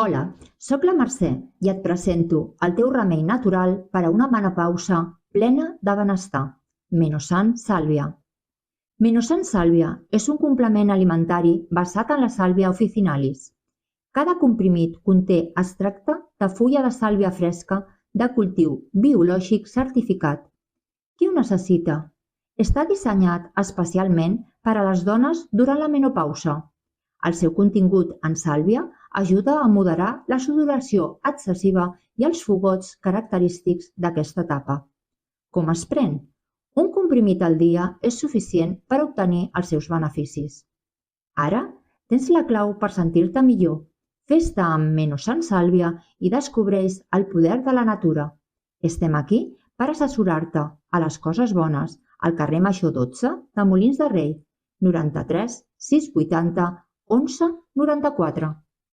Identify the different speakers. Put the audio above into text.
Speaker 1: Hola, sóc la Mercè i et presento el teu remei natural per a una menopausa plena de benestar, Menosan Sàlvia. Menosan Sàlvia és un complement alimentari basat en la sàlvia officinalis. Cada comprimit conté extracte de fulla de sàlvia fresca de cultiu biològic certificat. Qui ho necessita? Està dissenyat especialment per a les dones durant la menopausa. El seu contingut en sàlvia ajuda a moderar la sudoració excessiva i els fogots característics d'aquesta etapa. Com es pren? Un comprimit al dia és suficient per obtenir els seus beneficis. Ara tens la clau per sentir-te millor. Fes-te amb Menosan Sàlvia i descobreix el poder de la natura. Estem aquí per assessorar-te a les coses bones al carrer Major 12 de Molins de Rei, 93 680 11 94.